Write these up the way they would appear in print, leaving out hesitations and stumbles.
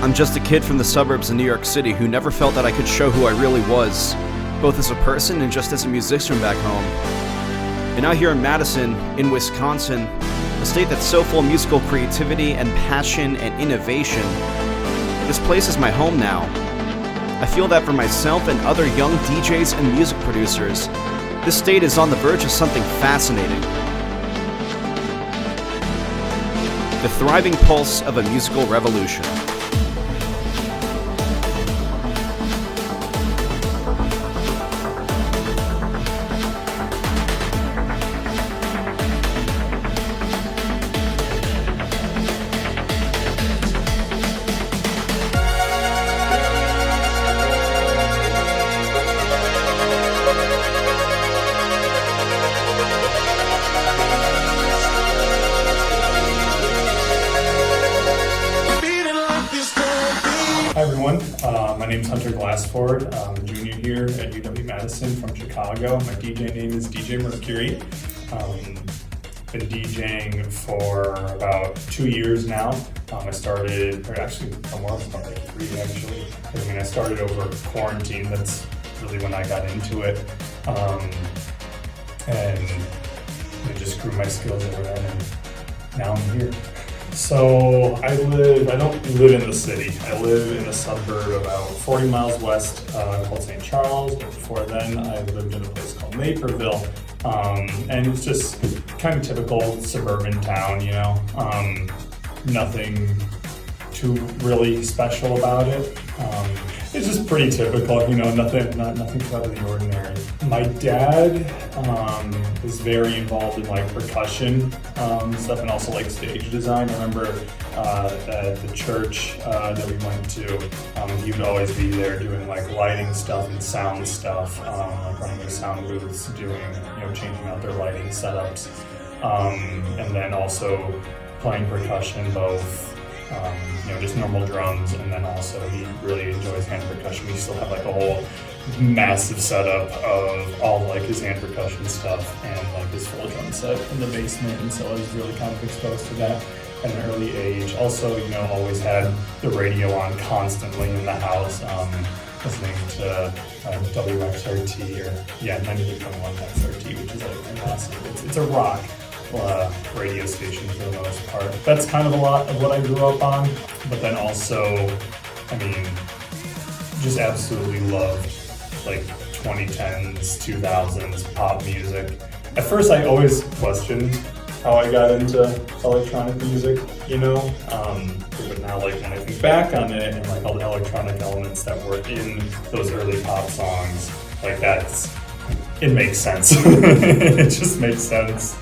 I'm just a kid from the suburbs of New York City who never felt that I could show who I really was, both as a person and just as a musician back home. And out here in Madison, in Wisconsin, a state that's so full of musical creativity and passion and innovation, this place is my home now. I feel that for myself and other young DJs and music producers, this state is on the verge of something fascinating. The thriving pulse of a musical revolution. Hi everyone, my name's Hunter Glassford. I'm a junior here at UW-Madison from Chicago. My DJ name is DJ Mercury. Been DJing for about 2 years now. I started, or actually more, like 3 actually. I started over quarantine. That's really when I got into it. And I just grew my skills over then, and now I'm here. So I don't live in the city. I live in a suburb about 40 miles west called St. Charles. But before then, I lived in a place called Naperville. And it's just kind of typical suburban town, you know. Nothing too really special about it. It's just pretty typical, you know, nothing out of the ordinary. My dad is very involved in like percussion stuff and also like stage design. I remember at the church that we went to, he would always be there doing like lighting stuff and sound stuff, like running the sound booths, doing, you know, changing out their lighting setups, and then also playing percussion, both you know, just normal drums, and then also he really enjoys hand percussion. We still have like a whole massive setup of all like his hand percussion stuff and like his full drum set in the basement, and so I was really kind of exposed to that at an early age. Also, you know, always had the radio on constantly in the house, listening to WXRT or 93.1 XRT, which is like a massive, it's a rock radio station for the most part. That's kind of a lot of what I grew up on, but then also, I mean, just absolutely loved like 2010s, 2000s pop music. At first, I always questioned how I got into electronic music, you know, but now like when I think back on it and like all the electronic elements that were in those early pop songs, like it makes sense. It just makes sense.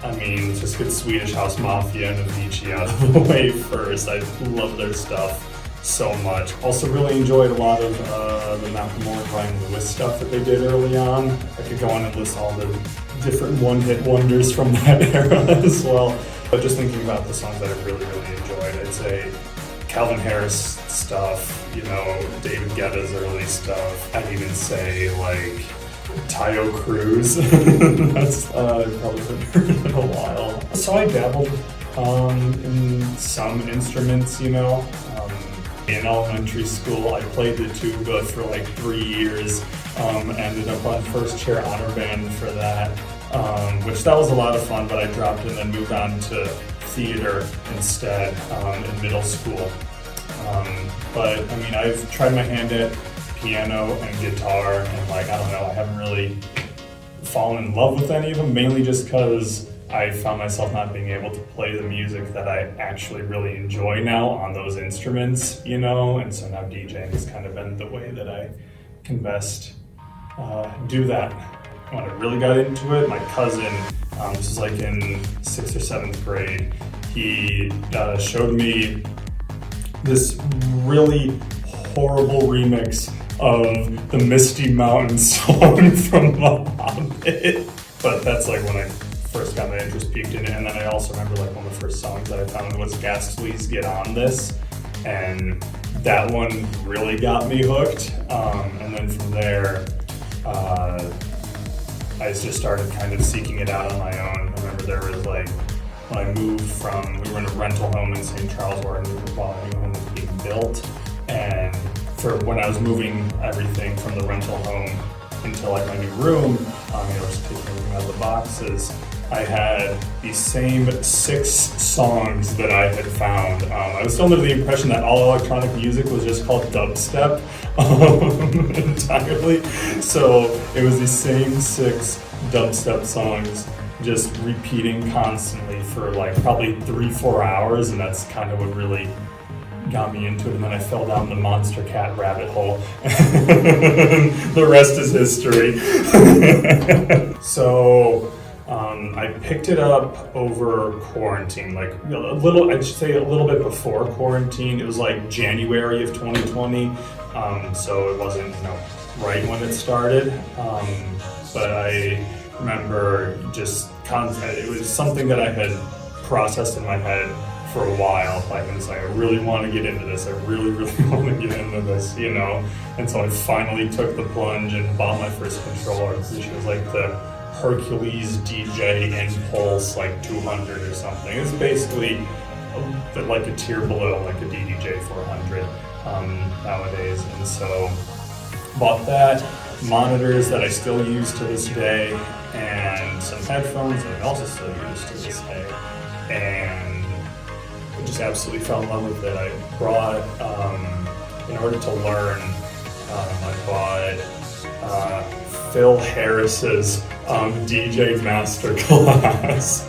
I mean, just get Swedish House Mafia and Avicii out of the way first. I love their stuff so much. Also really enjoyed a lot of the Macklemore and Ryan Lewis stuff that they did early on. I could go on and list all the different one-hit wonders from that era as well. But just thinking about the songs that I really, really enjoyed, I'd say Calvin Harris stuff, you know, David Guetta's early stuff. I'd even say like Tayo Cruz. That's probably been heard in a while. So I dabbled in some instruments, you know. In elementary school, I played the tuba for like 3 years. Ended up on first chair honor band for that, which that was a lot of fun, but I dropped and then moved on to theater instead in middle school. But I mean, I've tried my hand at piano and guitar, and like, I don't know, I haven't really fallen in love with any of them, mainly just because I found myself not being able to play the music that I actually really enjoy now on those instruments, you know, and so now DJing has kind of been the way that I can best do that. When I really got into it, my cousin, this was like in 6th or 7th grade, he showed me this really horrible remix of the Misty Mountain song from The Hobbit. But that's like when I first got my interest peaked in it. And then I also remember like one of the first songs that I found was Ghastly's Get On This. And that one really got me hooked. And then from there, I just started kind of seeking it out on my own. I remember there was like, when I moved from, we we were in a rental home in St. Charles, Oregon, while a new home was being built. And for when I was moving everything from the rental home into like my new room, just taking everything out of the boxes, I had these same 6 songs that I had found. I was still under the impression that all electronic music was just called dubstep entirely. So it was these same 6 dubstep songs just repeating constantly for like probably 3-4 hours, and that's kind of what really got me into it. And then I fell down the Monster Cat rabbit hole. The rest is history. So I picked it up over quarantine, like I'd say a little bit before quarantine. It was like January of 2020, so it wasn't right when it started. But I remember it was something that I had processed in my head for a while. Like, it's like, I really want to get into this. I really, really want to get into this, And so I finally took the plunge and bought my first controller, which was like the Hercules DJ Impulse, like 200 or something. It's basically like a tier below, like a DDJ 400 nowadays. And so bought that, monitors that I still use to this day, and some headphones that I also still use to this day. And I just absolutely fell in love with it. I brought, in order to learn, I bought Phil Harris's DJ Masterclass.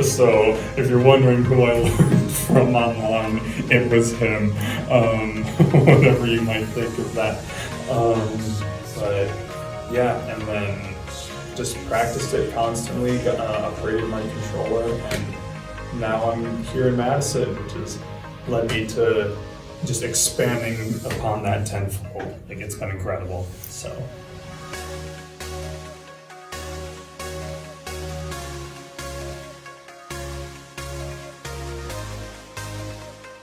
So if you're wondering who I learned from online, it was him. Whatever you might think of that. But yeah, and then just practiced it constantly, upgraded my controller, and now I'm here in Madison, which has led me to just expanding upon that tenfold. Like, it's been incredible. So